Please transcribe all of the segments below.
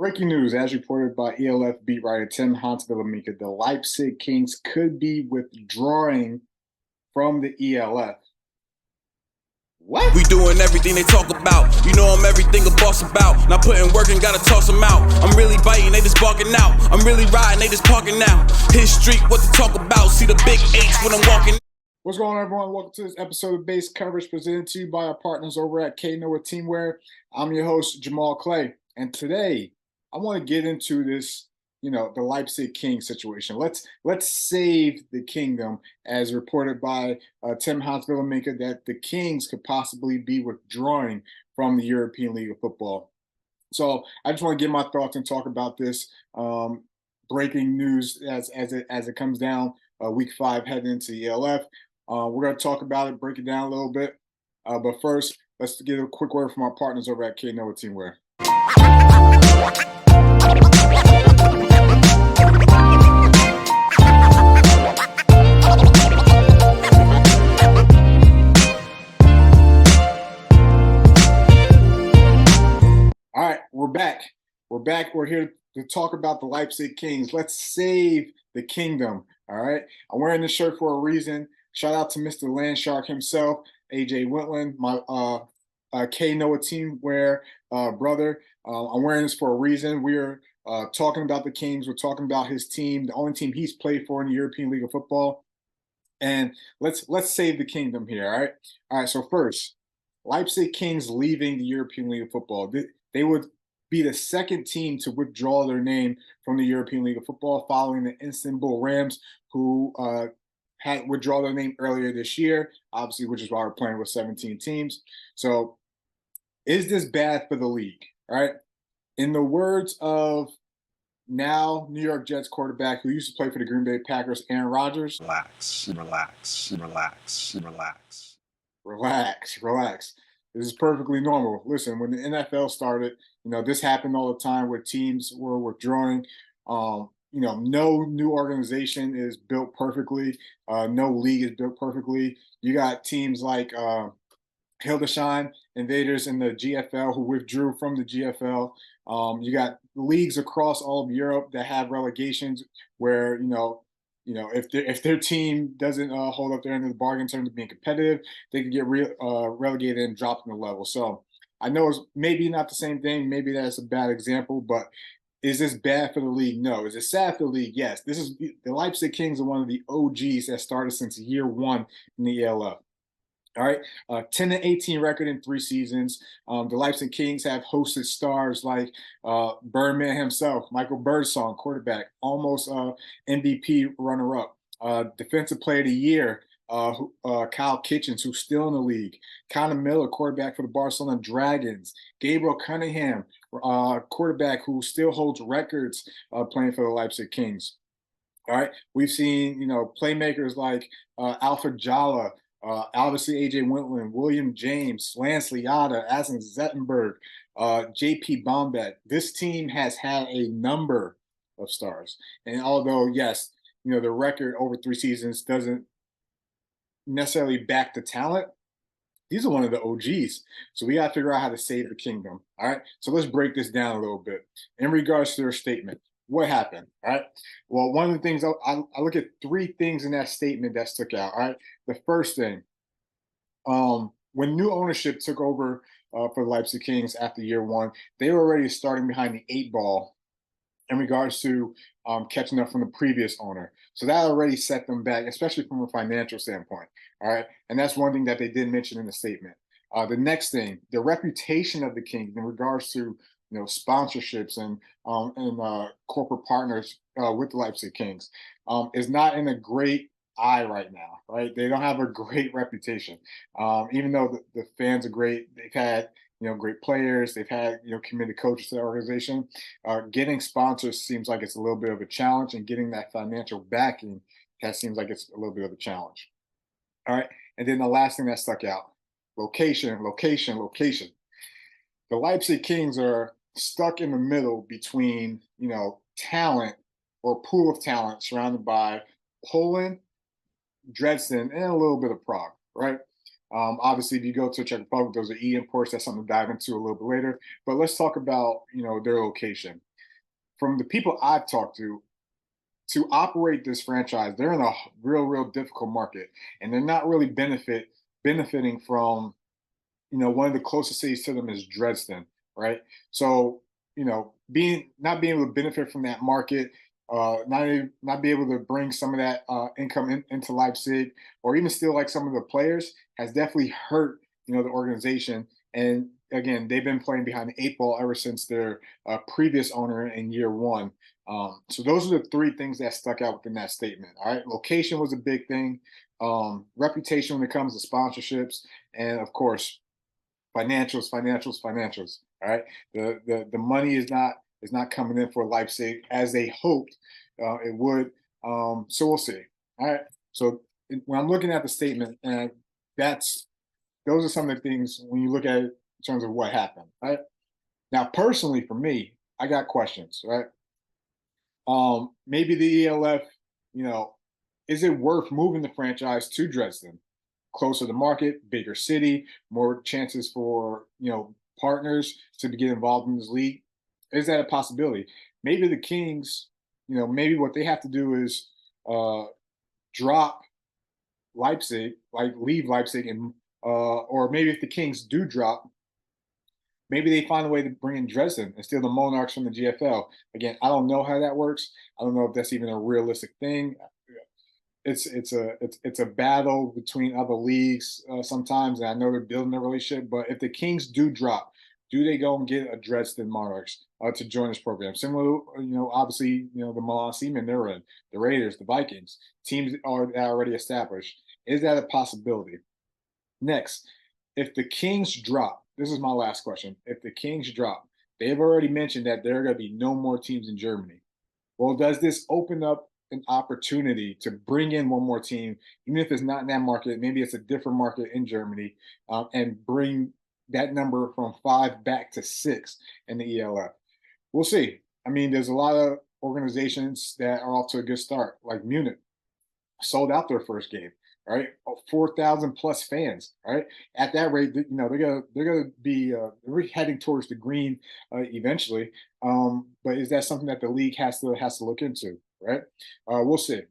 Breaking news, as reported by ELF beat writer Tim Hansville-Amica, the Leipzig Kings could be withdrawing from the ELF. What? We doing everything they talk about. You know I'm everything a boss about. Not putting work and gotta toss them out. I'm really biting, they just barking out. I'm really riding, they just parking now. His street, what to talk about. See the big H when I'm walking. What's going on, everyone? Welcome to this episode of Base Coverage presented to you by our partners over at Knoah Teamwear. I'm your host, Jamal Clay. And today, I want to get into this, the Leipzig Kings situation. Let's save the kingdom, as reported by Tim Hansville-Amica, that the Kings could possibly be withdrawing from the European League of Football. So I just want to get my thoughts and talk about this breaking news as it comes down. Week 5 heading into the ELF. We're going to talk about it, break it down a little bit. But first, let's get a quick word from our partners over at Knoah Teamwear. All right, we're back. We're here to talk about the Leipzig Kings. Let's save the kingdom. All right. I'm wearing this shirt for a reason. Shout out to Mr. Landshark himself, AJ Wentland, my Knoah Teamwear brother. I'm wearing this for a reason. We're talking about the Kings. We're talking about his team, the only team he's played for in the European League of Football. And let's save the kingdom here. All right. All right. So first, Leipzig Kings leaving the European League of Football. They would be the second team to withdraw their name from the European League of Football, following the Istanbul Rams, who had withdraw their name earlier this year, obviously, which is why we're playing with 17 teams. So is this bad for the league? All right. In the words of now New York Jets quarterback who used to play for the Green Bay Packers, Aaron Rodgers. Relax. This is perfectly normal. Listen, when the NFL started, this happened all the time where teams were withdrawing. No new organization is built perfectly. No league is built perfectly. You got teams like Hildesheim Invaders in the GFL who withdrew from the GFL. You got leagues across all of Europe that have relegations where, if their team doesn't hold up their end of the bargain in terms of being competitive, they could get relegated and dropped in the level. So I know it's maybe not the same thing. Maybe that's a bad example, but is this bad for the league? No. Is it sad for the league? Yes. This is the Leipzig Kings are one of the OGs that started since year 1 in the ELF. All right, 10-18 record in 3 seasons. The Leipzig Kings have hosted stars like Birdman himself, Michael Birdsong, quarterback, almost MVP runner-up, Defensive Player of the Year, Kyle Kitchens, who's still in the league, Connor Miller, quarterback for the Barcelona Dragons, Gabriel Cunningham, quarterback who still holds records playing for the Leipzig Kings. All right, we've seen playmakers like Alfred Jalla. Obviously, AJ Wentland, William James, Lance Liotta, Asen Zettenberg, JP Bombet. This team has had a number of stars. And although, yes, the record over 3 seasons doesn't necessarily back the talent, these are one of the OGs. So we got to figure out how to save the kingdom. All right. So let's break this down a little bit. In regards to their statement, what happened? All right. Well, one of the things I look at 3 things in that statement that stuck out. All right. The first thing, when new ownership took over for the Leipzig Kings after year 1, they were already starting behind the 8 ball in regards to catching up from the previous owner. So that already set them back, especially from a financial standpoint. All right. And that's one thing that they did mention in the statement. The next thing, the reputation of the Kings in regards to sponsorships and corporate partners with the Leipzig Kings is not in a great eye right now, right? They don't have a great reputation. Even though the fans are great, they've had great players, they've had committed coaches to the organization. Getting sponsors seems like it's a little bit of a challenge, and getting that financial backing seems like it's a little bit of a challenge. All right, and then the last thing that stuck out: location. The Leipzig Kings are stuck in the middle between, talent or pool of talent surrounded by Poland, Dresden, and a little bit of Prague, right? Obviously, if you go to Czech Republic, those are imports. That's something to dive into a little bit later. But let's talk about, their location. from the people I've talked to operate this franchise, they're in a real difficult market, and they're not really benefiting from, one of the closest cities to them is Dresden, right? So, being not being able to benefit from that market, not be able to bring some of that income into Leipzig, or even still like some of the players, has definitely hurt, the organization. And again, they've been playing behind the eight ball ever since their previous owner in year one. So those are the three things that stuck out within that statement. All right, location was a big thing, reputation when it comes to sponsorships, and of course financials. All right, the money is not coming in for Leipzig as they hoped it would. So we'll see. All right. So when I'm looking at the statement, and that's those are some of the things when you look at it in terms of what happened. Right now, personally, for me, I got questions. Right. Maybe the ELF, you know, is it worth moving the franchise to Dresden? Closer to market, bigger city, more chances for, partners to get involved in this league. Is that a possibility? Maybe the Kings, maybe what they have to do is drop Leipzig, like leave Leipzig, and or maybe if the Kings do drop, maybe they find a way to bring in Dresden and steal the Monarchs from the GFL. Again, I don't know how that works. I don't know if that's even a realistic thing. It's a battle between other leagues sometimes, and I know they're building a relationship. But if the Kings do drop, do they go and get a Dresden Monarchs to join this program? Similar, obviously, the Milan Seamen they're in, the Raiders, the Vikings, teams are already established. Is that a possibility? Next, if the Kings drop, this is my last question. If the Kings drop, they've already mentioned that there are going to be no more teams in Germany. Well, does this open up an opportunity to bring in one more team, even if it's not in that market? Maybe it's a different market in Germany, and bring that number from five back to six in the ELF. We'll see. I mean, there's a lot of organizations that are off to a good start, like Munich sold out their first game, right? 4,000 plus fans, right? At that rate, they're gonna be heading towards the green eventually. But is that something that the league has to look into, right? We'll see.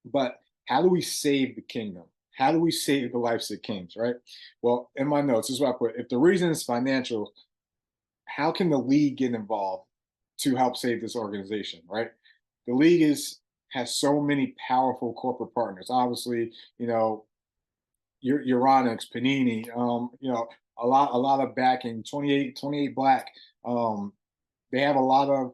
But how do we save the kingdom? How do we save the Leipzig Kings, right? Well, in my notes, this is what I put. If the reason is financial, how can the league get involved to help save this organization, right? The league has so many powerful corporate partners. Obviously, your Euronics, Panini, a lot of backing, 28 Black. They have a lot of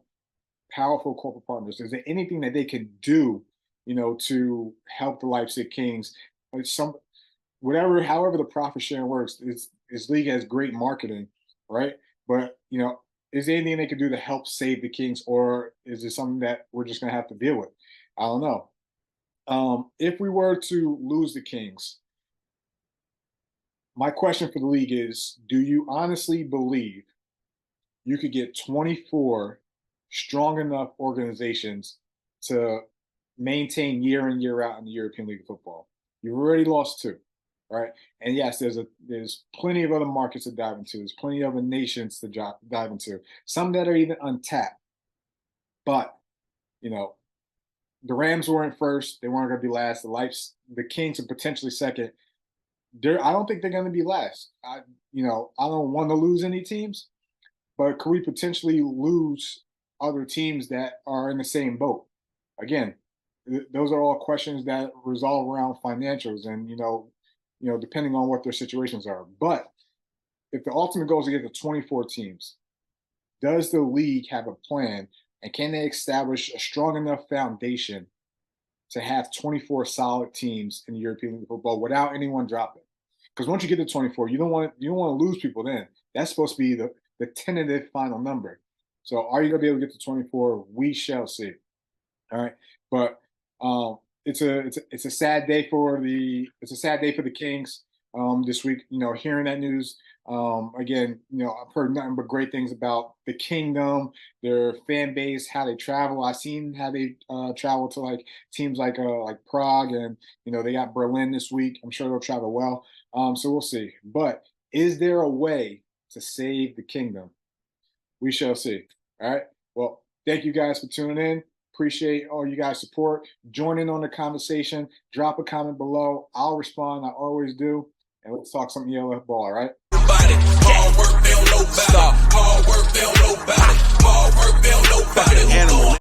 powerful corporate partners. Is there anything that they can do, to help the Leipzig Kings? Like however the profit sharing works, this league has great marketing, right? But is there anything they could do to help save the Kings, or is it something that we're just going to have to deal with? I don't know. If we were to lose the Kings, my question for the league is: do you honestly believe you could get 24 strong enough organizations to maintain year in year out in the European League of Football? You've already lost two, right? And yes, there's plenty of other markets to dive into. There's plenty of other nations to dive into. Some that are even untapped. But the Rams weren't first. They weren't going to be last. The Kings are potentially second. I don't think they're going to be last. I don't want to lose any teams, but could we potentially lose other teams that are in the same boat? Again, those are all questions that resolve around financials and depending on what their situations are. But if the ultimate goal is to get to 24 teams, does the league have a plan, and can they establish a strong enough foundation to have 24 solid teams in the European League of Football without anyone dropping? Because once you get to 24, you don't want to lose people. Then that's supposed to be the tentative final number. So are you going to be able to get to 24? We shall see. All right, but it's a sad day for the Kings this week. Hearing that news. Again, I've heard nothing but great things about the kingdom, their fan base, how they travel. I've seen how they travel to like teams like Prague, and they got Berlin this week. I'm sure they'll travel well. So we'll see. But is there a way to save the kingdom? We shall see. All right. Well, Thank you guys for tuning in. Appreciate all you guys' support. Join in on the conversation. Drop a comment below. I'll respond. I always do. And let's talk something yellow ball, all right? Everybody, hard work, they don't know better.